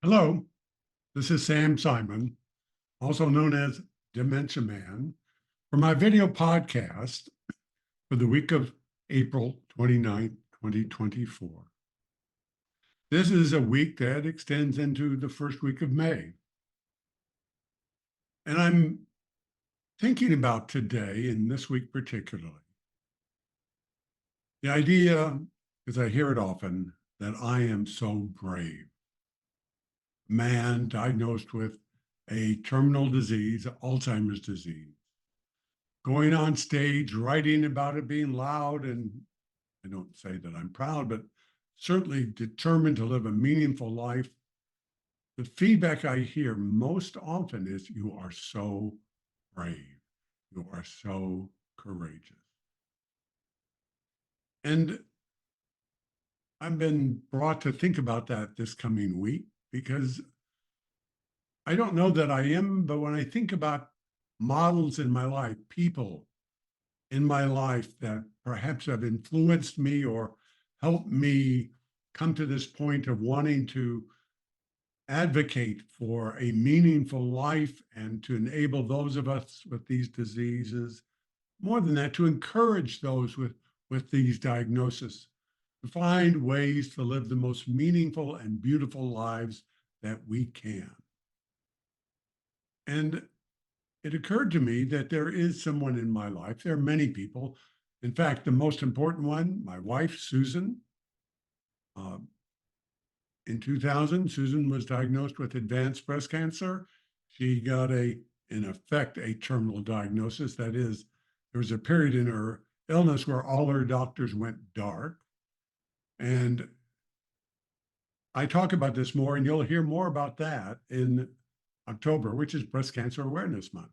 Hello, this is Sam Simon, also known as Dementia Man, for my video podcast for the week of April 29th, 2024. This is a week that extends into the first week of May. And I'm thinking about today, and this week particularly, the idea, because I hear it often, that I am so brave. Man diagnosed with a terminal disease, Alzheimer's disease, going on stage, writing about it, being loud, and I don't say that I'm proud, but certainly determined to live a meaningful life. The feedback I hear most often is, "You are so brave. You are so courageous." And I've been brought to think about that this coming week because I don't know that I am, but when I think about models in my life, people in my life that perhaps have influenced me or helped me come to this point of wanting to advocate for a meaningful life and to enable those of us with these diseases, more than that, to encourage those with these diagnoses to find ways to live the most meaningful and beautiful lives that we can. And it occurred to me that there is someone in my life. There are many people. In fact, the most important one, my wife, Susan. In 2000, Susan was diagnosed with advanced breast cancer. She got in effect, a terminal diagnosis. That is, there was a period in her illness where all her doctors went dark. And I talk about this more, and you'll hear more about that in October, which is Breast Cancer Awareness Month.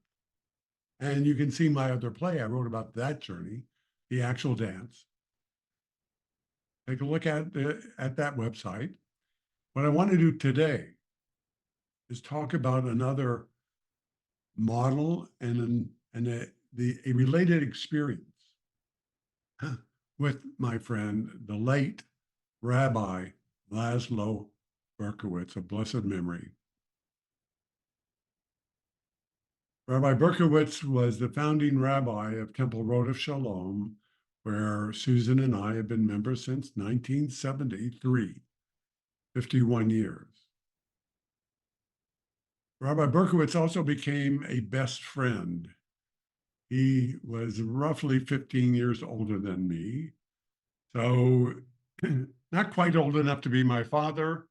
And you can see my other play I wrote about that journey, The Actual Dance. Take a look at that website. What I want to do today is talk about another model and a related experience with my friend, the late Rabbi Laszlo Berkowits of blessed memory. Rabbi Berkowits was the founding rabbi of Temple Road of Shalom, where Susan and I have been members since 1973, 51 years. Rabbi Berkowits also became a best friend. He was roughly 15 years older than me, so not quite old enough to be my father,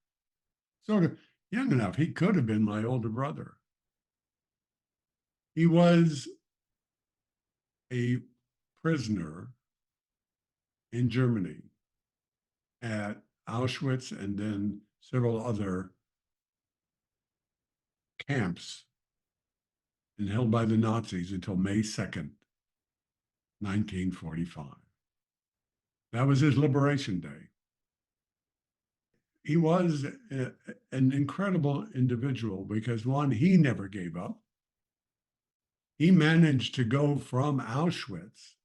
sort of young enough. He could have been my older brother. He was a prisoner in Germany at Auschwitz and then several other camps and held by the Nazis until May 2nd, 1945. That was his liberation day. He was an incredible individual because, one, he never gave up. He managed to go from Auschwitz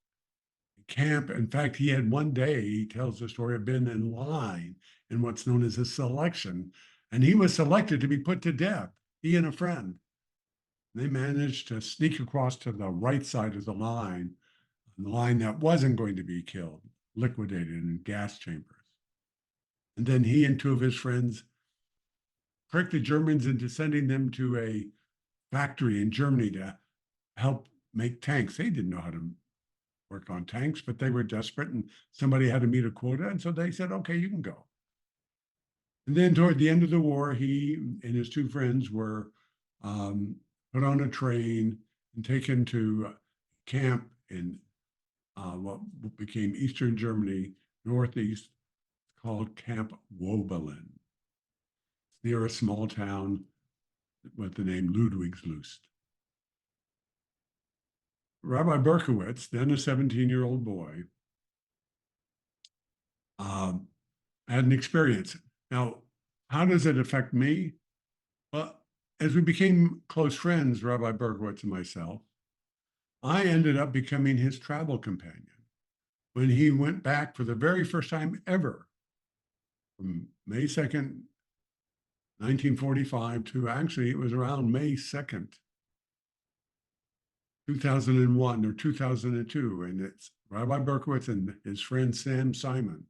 camp. In fact, he had one day, he tells the story of being in line in what's known as a selection, and he was selected to be put to death, he and a friend. They managed to sneak across to the right side of the line that wasn't going to be killed, liquidated in gas chambers. And then he and two of his friends tricked the Germans into sending them to a factory in Germany to help make tanks. They didn't know how to work on tanks, but they were desperate and somebody had to meet a quota. And so they said, okay, you can go. And then toward the end of the war, he and his two friends were put on a train and taken to camp in what became Eastern Germany, Northeast, called Camp Wobelen. It's near a small town with the name Ludwigslust. Rabbi Berkowits, then a 17-year-old boy, had an experience. Now, how does it affect me? Well, as we became close friends, Rabbi Berkowits and myself, I ended up becoming his travel companion when he went back for the very first time ever from May 2nd, 1945 to actually, it was around May 2nd, 2001 or 2002. And it's Rabbi Berkowits and his friend Sam Simon.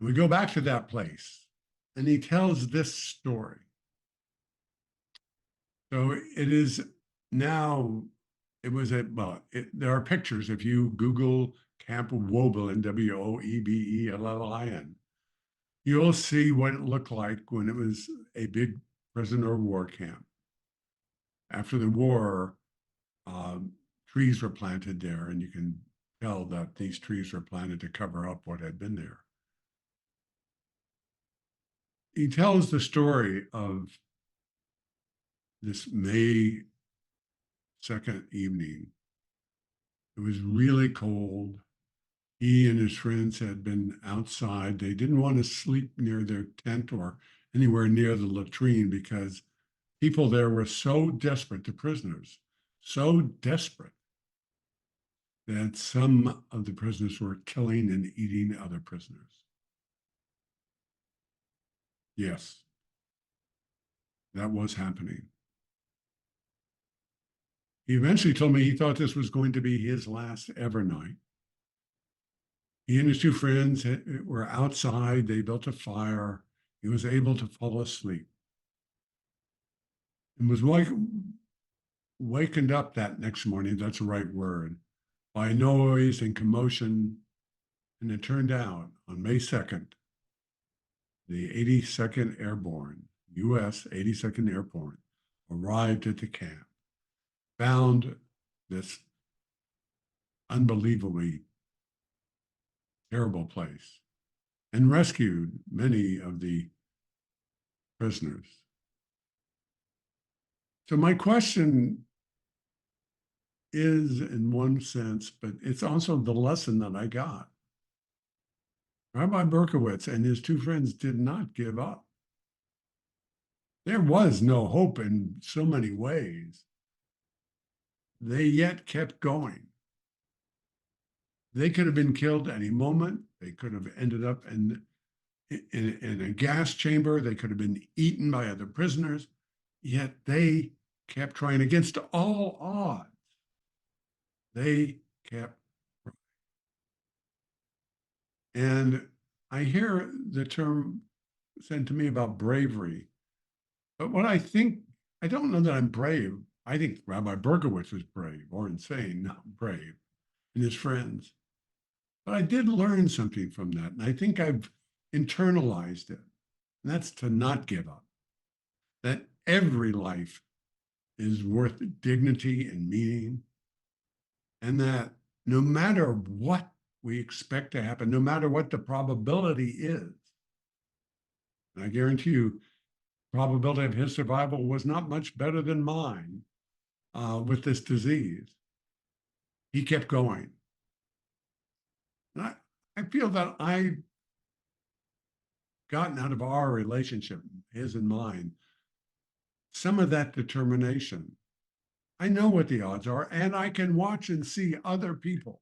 And we go back to that place and he tells this story. So it is now, it was a, well, there are pictures. If you Google Camp Woebelin, Woebelin, you'll see what it looked like when it was a big prisoner of war camp. After the war, trees were planted there, and you can tell that these trees were planted to cover up what had been there. He tells the story of this May 2nd evening. It was really cold. He and his friends had been outside. They didn't want to sleep near their tent or anywhere near the latrine because people there were so desperate, the prisoners, so desperate that some of the prisoners were killing and eating other prisoners. Yes, that was happening. He eventually told me he thought this was going to be his last ever night. He and his two friends were outside. They built a fire. He was able to fall asleep and was wakened up that next morning, that's the right word, by noise and commotion. And it turned out on May 2nd, the 82nd Airborne, U.S. 82nd Airborne, arrived at the camp, found this unbelievably terrible place, and rescued many of the prisoners. So my question is, in one sense, but it's also the lesson that I got. Rabbi Berkowits and his two friends did not give up. There was no hope in so many ways. They yet kept going. They could have been killed any moment. They could have ended up in a gas chamber. They could have been eaten by other prisoners. Yet they kept trying against all odds. They kept trying. And I hear the term said to me about bravery. But what I think, I don't know that I'm brave. I think Rabbi Berkowits was brave or insane, not brave, and his friends. But I did learn something from that. And I think I've internalized it. And that's to not give up. That every life is worth dignity and meaning. And that no matter what we expect to happen, no matter what the probability is, and I guarantee you, probability of his survival was not much better than mine with this disease. He kept going. And I feel that I've gotten out of our relationship, his and mine, some of that determination. I know what the odds are, and I can watch and see other people.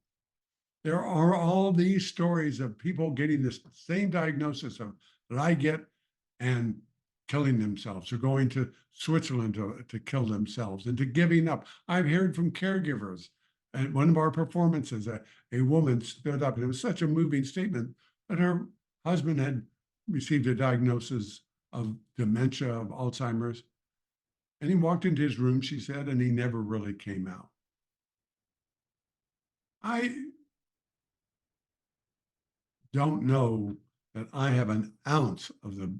There are all these stories of people getting this same diagnosis that I get and killing themselves, or going to Switzerland to kill themselves, and to giving up. I've heard from caregivers. At one of our performances, a woman stood up, and it was such a moving statement, that her husband had received a diagnosis of dementia, of Alzheimer's. And he walked into his room, she said, and he never really came out. I don't know that I have an ounce of the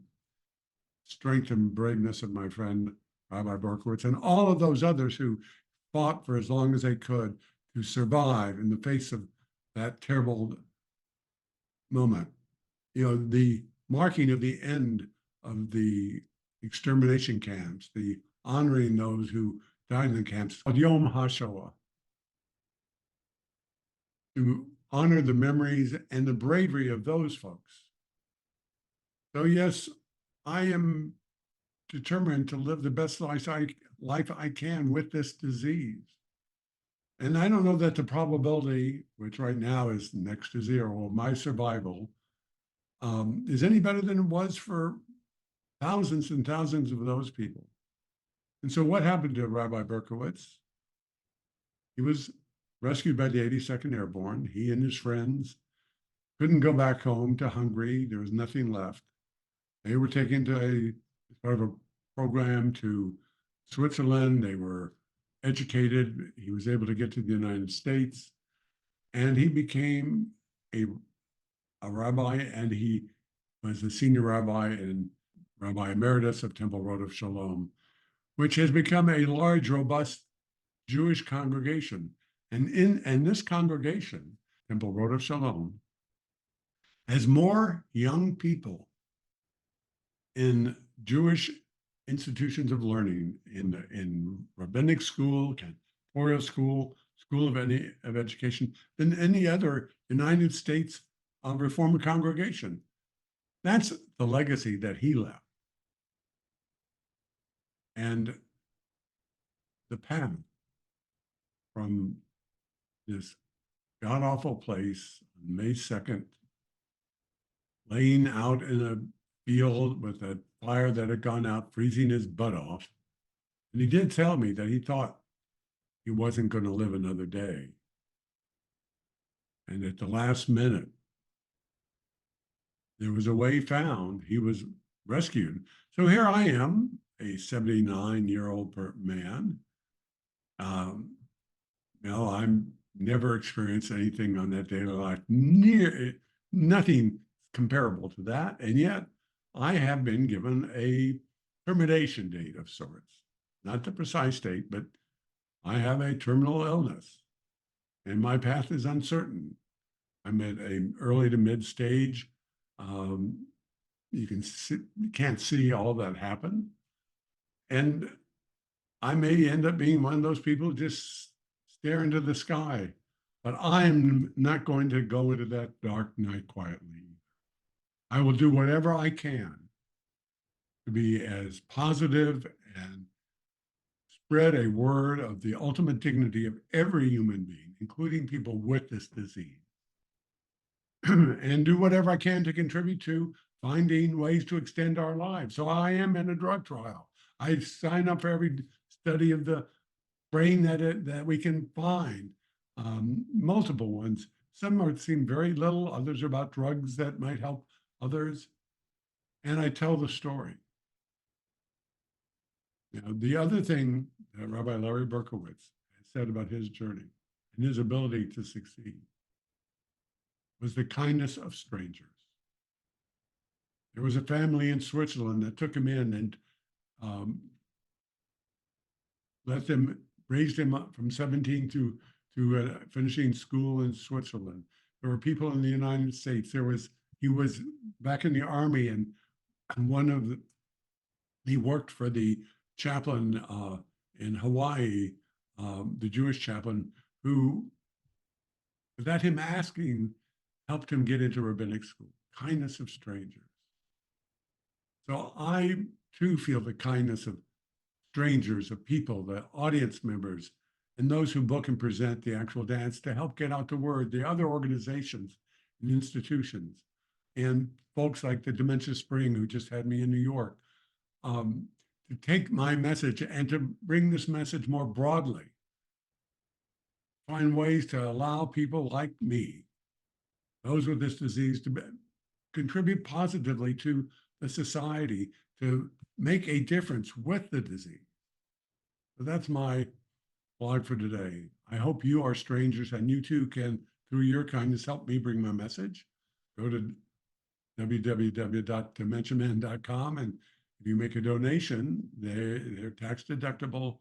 strength and braveness of my friend, Rabbi Berkowits, and all of those others who fought for as long as they could to survive in the face of that terrible moment. You know, the marking of the end of the extermination camps, the honoring those who died in the camps, called Yom HaShoah, to honor the memories and the bravery of those folks. So yes, I am determined to live the best life I can with this disease. And I don't know that the probability, which right now is next to zero, of my survival is any better than it was for thousands and thousands of those people. And so what happened to Rabbi Berkowits? He was rescued by the 82nd Airborne. He and his friends couldn't go back home to Hungary. There was nothing left. They were taken to part of a program to Switzerland. They were educated. He was able to get to the United States, and he became a rabbi, and he was the senior rabbi and Rabbi Emeritus of Temple Road of Shalom, which has become a large, robust Jewish congregation. And this congregation, Temple Road of Shalom, has more young people in Jewish institutions of learning, in rabbinic school, cantorial school, school of education, than any other United States Reformed congregation. That's the legacy that he left. And the path from this god-awful place on May 2nd, laying out in a field with a fire that had gone out, freezing his butt off. And he did tell me that he thought he wasn't going to live another day. And at the last minute, there was a way found. He was rescued. So here I am, a 79-year-old man. I'm never experienced anything on that day of life, nothing comparable to that. And yet I have been given a termination date of sorts, not the precise date, but I have a terminal illness and my path is uncertain. I'm at an early to mid stage. You can't see all that happen. And I may end up being one of those people who just stare into the sky, but I'm not going to go into that dark night quietly. I will do whatever I can to be as positive and spread a word of the ultimate dignity of every human being, including people with this disease, and do whatever I can to contribute to finding ways to extend our lives. So I am in a drug trial. I sign up for every study of the brain that we can find, multiple ones. Some seem very little, others are about drugs that might help others. And I tell the story. The other thing that Rabbi Laszlo Berkowits said about his journey and his ability to succeed was the kindness of strangers. There was a family in Switzerland that took him in and raised him up from 17 to finishing school in Switzerland. There were people in the United States. He was back in the Army, and he worked for the chaplain in Hawaii, the Jewish chaplain, who, without him asking, helped him get into rabbinic school. Kindness of strangers. So I too feel the kindness of strangers, of people, the audience members, and those who book and present the actual dance to help get out the word, the other organizations and institutions, and folks like the Dementia Spring, who just had me in New York, to take my message and to bring this message more broadly, find ways to allow people like me, those with this disease, to contribute positively to the society, to make a difference with the disease. So that's my blog for today. I hope you are strangers and you too can, through your kindness, help me bring my message. Go to www.dementiaman.com, and if you make a donation, they're tax deductible,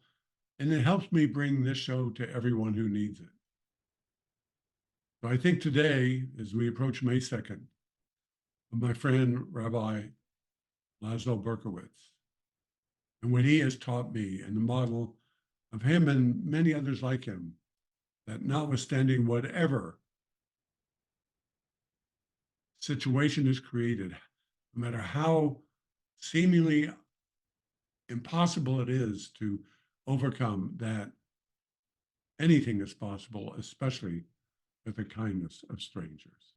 and it helps me bring this show to everyone who needs it. So I think today, as we approach May 2nd, my friend Rabbi Laszlo Berkowits, and what he has taught me, and the model of him and many others like him, that notwithstanding whatever situation is created, no matter how seemingly impossible it is to overcome, that anything is possible, especially with the kindness of strangers.